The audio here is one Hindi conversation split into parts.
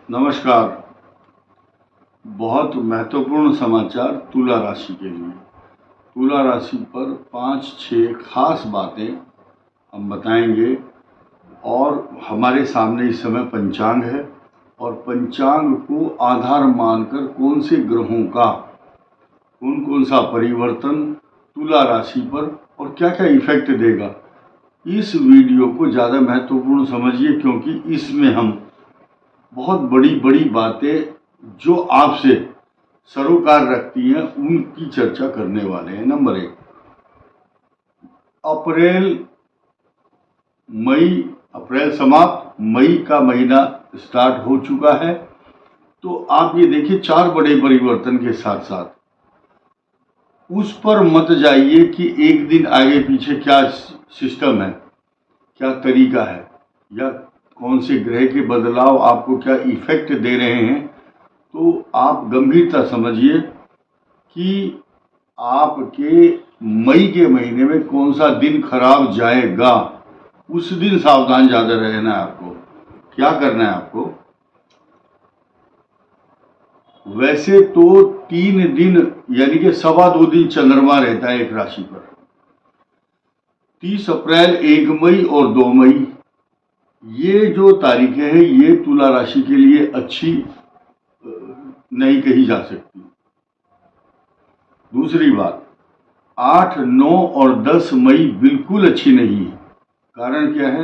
नमस्कार। बहुत महत्वपूर्ण समाचार तुला राशि के लिए। तुला राशि पर 5-6 खास बातें हम बताएंगे और हमारे सामने इस समय पंचांग है और पंचांग को आधार मानकर कौन से ग्रहों का कौन कौन सा परिवर्तन तुला राशि पर और क्या क्या इफेक्ट देगा। इस वीडियो को ज़्यादा महत्वपूर्ण समझिए क्योंकि इसमें हम बहुत बड़ी बड़ी बातें जो आपसे सरोकार रखती हैं उनकी चर्चा करने वाले हैं। नंबर 1, अप्रैल समाप्त, मई का महीना स्टार्ट हो चुका है। तो आप ये देखिए 4 बड़े परिवर्तन के साथ साथ उस पर मत जाइए कि एक दिन आगे पीछे क्या सिस्टम है, क्या तरीका है या कौन से ग्रह के बदलाव आपको क्या इफेक्ट दे रहे हैं। तो आप गंभीरता समझिए कि आपके मई के महीने में कौन सा दिन खराब जाएगा। उस दिन सावधान ज़्यादा रहना है आपको। क्या करना है आपको? वैसे तो 3 दिन यानी कि 2.25 दिन चंद्रमा रहता है एक राशि पर। 30 अप्रैल, 1 मई और 2 मई, ये जो तारीखें हैं ये तुला राशि के लिए अच्छी नहीं कही जा सकती। दूसरी बात, 8, 9 और 10 मई बिल्कुल अच्छी नहीं है। कारण क्या है?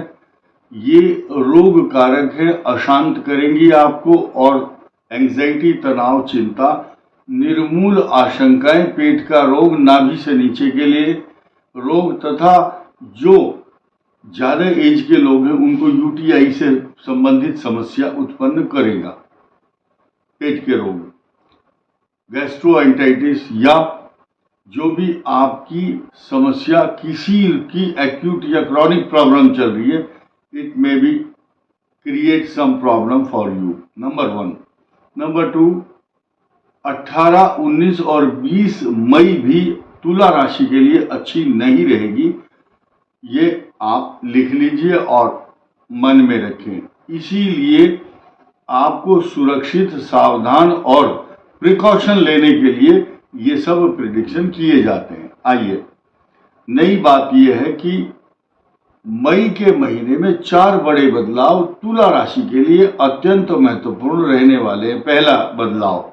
ये रोग कारक है, अशांत करेंगी आपको और एंग्जाइटी, तनाव, चिंता, निर्मूल आशंकाएं, पेट का रोग, नाभि से नीचे के लिए रोग तथा जो ज्यादा एज के लोग हैं उनको यूटीआई से संबंधित समस्या उत्पन्न करेगा। पेट के रोग, गैस्ट्रोएंटाइटिस या जो भी आपकी समस्या किसी की एक्यूट या क्रॉनिक प्रॉब्लम चल रही है, it may be create some problem for you. Number 1। Number 2, 18, 19 और 20 मई भी तुला राशि के लिए अच्छी नहीं रहेगी। ये आप लिख लीजिए और मन में रखें। इसीलिए आपको सुरक्षित, सावधान और प्रिकॉशन लेने के लिए ये सब प्रिडिक्शन किए जाते हैं। आइए, नई बात यह है कि मई के महीने में 4 बड़े बदलाव तुला राशि के लिए अत्यंत महत्वपूर्ण रहने वाले हैं। पहला बदलाव,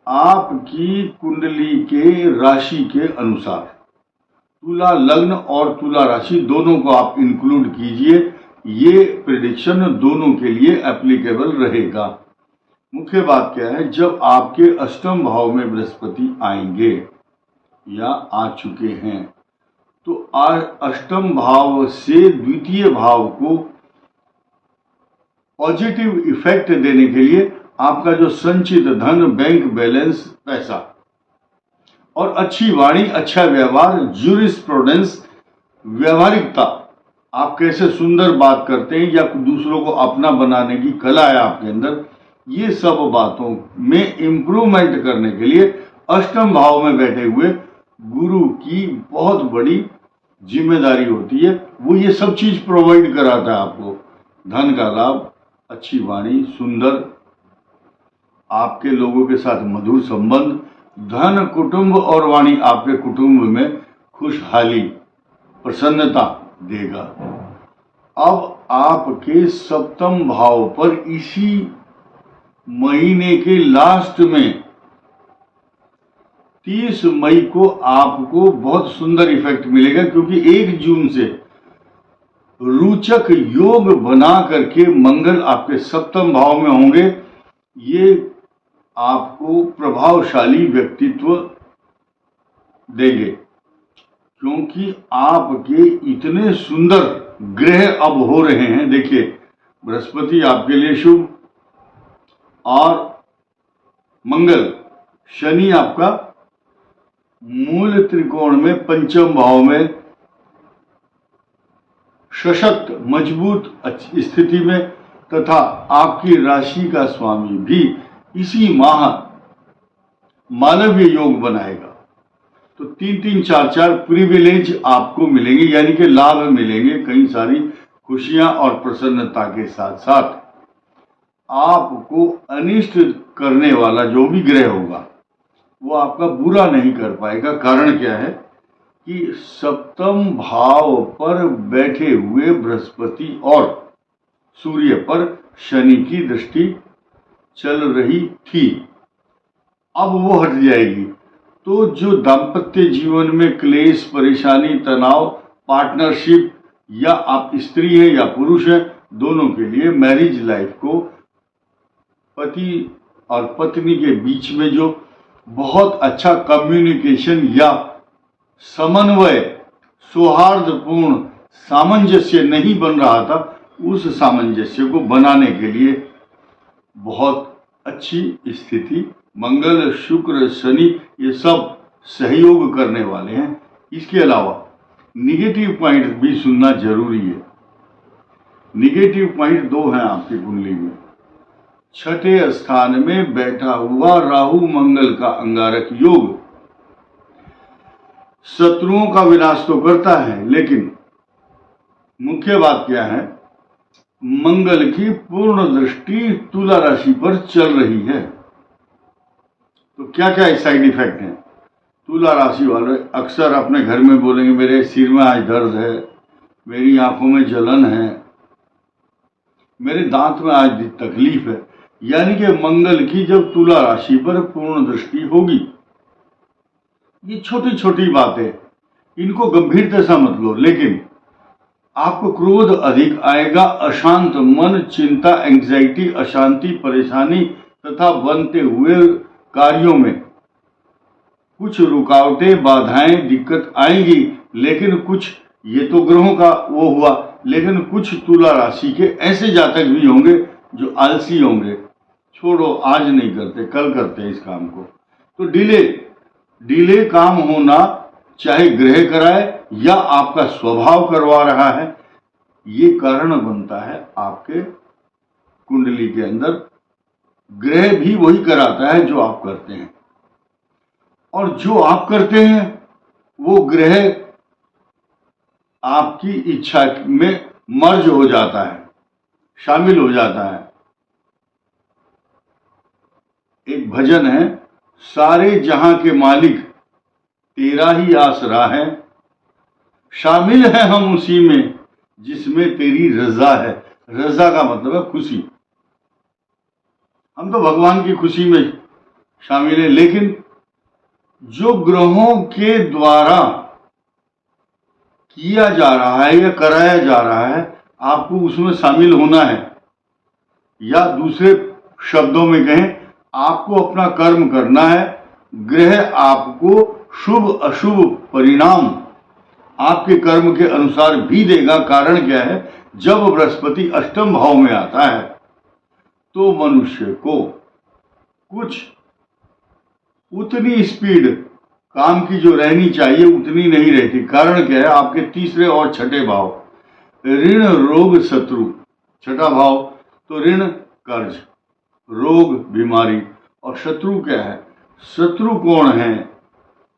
आपकी कुंडली के राशि के अनुसार तुला लग्न और तुला राशि दोनों को आप इंक्लूड कीजिए। ये प्रेडिक्शन दोनों के लिए एप्लीकेबल रहेगा। मुख्य बात क्या है? जब आपके अष्टम भाव में बृहस्पति आएंगे या आ चुके हैं तो अष्टम भाव से द्वितीय भाव को पॉजिटिव इफेक्ट देने के लिए आपका जो संचित धन, बैंक बैलेंस, पैसा और अच्छी वाणी, अच्छा व्यवहार, ज्यूरिस्प्रूडेंस, व्यवहारिकता, आप कैसे सुंदर बात करते हैं या दूसरों को अपना बनाने की कला है आपके अंदर, ये सब बातों में इंप्रूवमेंट करने के लिए अष्टम भाव में बैठे हुए गुरु की बहुत बड़ी जिम्मेदारी होती है। वो ये सब चीज प्रोवाइड कराता है आपको। धन का लाभ, अच्छी वाणी, सुंदर, आपके लोगों के साथ मधुर संबंध, धन, कुटुंब और वाणी आपके कुटुंब में खुशहाली, प्रसन्नता देगा। अब आपके सप्तम भाव पर इसी महीने के लास्ट में 30 मई को आपको बहुत सुंदर इफेक्ट मिलेगा क्योंकि 1 जून से रोचक योग बना करके मंगल आपके सप्तम भाव में होंगे। ये आपको प्रभावशाली व्यक्तित्व देंगे क्योंकि आपके इतने सुंदर ग्रह अब हो रहे हैं। देखिए, बृहस्पति आपके लिए शुभ और मंगल, शनि आपका मूल त्रिकोण में पंचम भाव में सशक्त, मजबूत स्थिति में तथा आपकी राशि का स्वामी भी इसी माह मानवीय योग बनाएगा। तो 3-3, 4-4 प्रिविलेज आपको मिलेंगे, यानी कि लाभ मिलेंगे, कई सारी खुशियां और प्रसन्नता के साथ साथ। आपको अनिष्ट करने वाला जो भी ग्रह होगा वो आपका बुरा नहीं कर पाएगा। कारण क्या है कि सप्तम भाव पर बैठे हुए बृहस्पति और सूर्य पर शनि की दृष्टि चल रही थी, अब वो हट जाएगी। तो जो दाम्पत्य जीवन में क्लेश, परेशानी, तनाव, पार्टनरशिप, या आप स्त्री हैं या पुरुष हैं, दोनों के लिए मैरिज लाइफ को पति और पत्नी के बीच में जो बहुत अच्छा कम्युनिकेशन या समन्वय, सौहार्दपूर्ण सामंजस्य नहीं बन रहा था, उस सामंजस्य को बनाने के लिए बहुत अच्छी स्थिति, मंगल, शुक्र, शनि ये सब सहयोग करने वाले हैं। इसके अलावा निगेटिव पॉइंट भी सुनना जरूरी है। निगेटिव पॉइंट 2 हैं आपकी कुंडली में। छठे स्थान में बैठा हुआ राहु मंगल का अंगारक योग शत्रुओं का विनाश तो करता है, लेकिन मुख्य बात क्या है, मंगल की पूर्ण दृष्टि तुला राशि पर चल रही है। तो क्या क्या साइड इफेक्ट हैं? तुला राशि वाले अक्सर अपने घर में बोलेंगे मेरे सिर में आज दर्द है, मेरी आंखों में जलन है, मेरे दांत में आज तकलीफ है। यानी कि मंगल की जब तुला राशि पर पूर्ण दृष्टि होगी, ये छोटी छोटी बातें, इनको गंभीरता से मत लो, लेकिन आपको क्रोध अधिक आएगा, अशांत मन, चिंता, एंग्जाइटी, अशांति, परेशानी तथा बनते हुए कार्यों में कुछ रुकावटें, बाधाएं, दिक्कत आएंगी। लेकिन कुछ, ये तो ग्रहों का वो हुआ, लेकिन कुछ तुला राशि के ऐसे जातक भी होंगे जो आलसी होंगे, छोड़ो आज नहीं करते, कल करते हैं इस काम को। तो डिले काम होना, चाहे ग्रह कराए या आपका स्वभाव करवा रहा है, ये कारण बनता है आपके कुंडली के अंदर। ग्रह भी वही कराता है जो आप करते हैं, और जो आप करते हैं वो ग्रह आपकी इच्छा में मर्ज हो जाता है, शामिल हो जाता है। एक भजन है, सारे जहां के मालिक तेरा ही आसरा है, शामिल है हम उसी में जिसमें तेरी रजा है। रजा का मतलब है खुशी। हम तो भगवान की खुशी में शामिल है, लेकिन जो ग्रहों के द्वारा किया जा रहा है या कराया जा रहा है, आपको उसमें शामिल होना है। या दूसरे शब्दों में कहें, आपको अपना कर्म करना है। ग्रह आपको शुभ अशुभ परिणाम आपके कर्म के अनुसार भी देगा। कारण क्या है, जब बृहस्पति अष्टम भाव में आता है तो मनुष्य को कुछ उतनी स्पीड काम की जो रहनी चाहिए उतनी नहीं रहती। कारण क्या है, आपके तीसरे और छठे भाव, ऋण रोग शत्रु, छठा भाव तो ऋण कर्ज, रोग बीमारी, और शत्रु क्या है, शत्रु कौन है,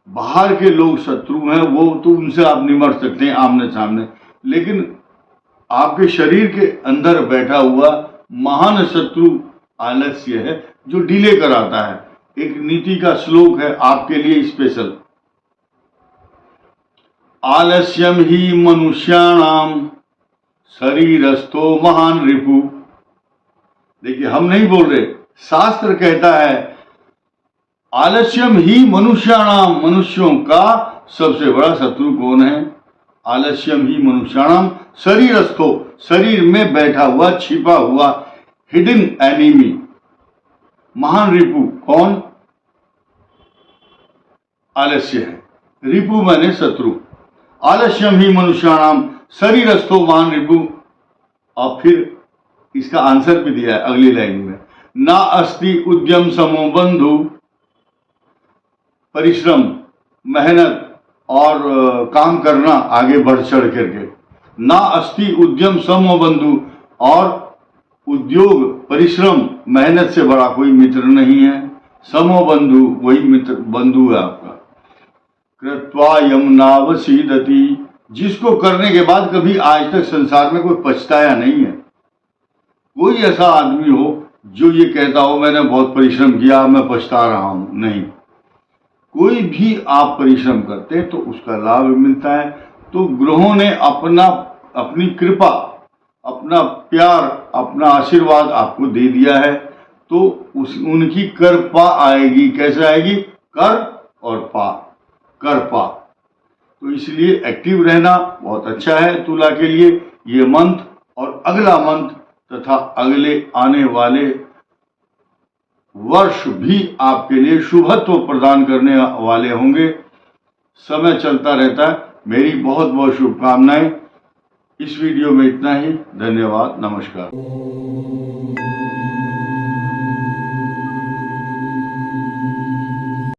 बाहर के लोग शत्रु हैं, वो तो उनसे आप निमट सकते हैं आमने सामने, लेकिन आपके शरीर के अंदर बैठा हुआ महान शत्रु आलस्य है जो डिले कराता है। एक नीति का श्लोक है आपके लिए स्पेशल, आलस्यम ही मनुष्याणाम शरीरस्थो महान रिपु। देखिए हम नहीं बोल रहे, शास्त्र कहता है आलस्यम ही मनुष्याणाम, मनुष्यों का सबसे बड़ा शत्रु कौन है, आलस्यम ही मनुष्याणाम शरीरस्थो, शरीर में बैठा हुआ, छिपा हुआ, हिडन एनिमी, महान रिपु कौन, आलस्य है। रिपु माने शत्रु। आलस्यम ही मनुष्याणाम शरीरस्थो महान रिपु। और फिर इसका आंसर भी दिया है अगली लाइन में, ना अस्ति उद्यम समो बंधु, परिश्रम, मेहनत और काम करना आगे बढ़ चढ़ करके, ना अस्ति उद्यम समो बंधु, और उद्योग, परिश्रम, मेहनत से बड़ा कोई मित्र नहीं है। समो बंधु वही मित्र, बंधु है आपका। कृत्वा यमुनावसीदति, जिसको करने के बाद कभी आज तक संसार में कोई पछताया नहीं है। कोई ऐसा आदमी हो जो ये कहता हो मैंने बहुत परिश्रम किया, मैं पछता रहा हूं, नहीं। कोई भी आप परिश्रम करते हैं तो उसका लाभ मिलता है। तो ग्रहों ने अपनी कृपा, अपना प्यार, अपना आशीर्वाद आपको दे दिया है, तो उनकी कृपा आएगी। कैसे आएगी? कर और पा, कर पा। तो इसलिए एक्टिव रहना बहुत अच्छा है तुला के लिए। ये मंथ और अगला मंथ तथा अगले आने वाले वर्ष भी आपके लिए शुभत्व प्रदान करने वाले होंगे। समय चलता रहता है। मेरी बहुत बहुत शुभकामनाएं। इस वीडियो में इतना ही। धन्यवाद। नमस्कार।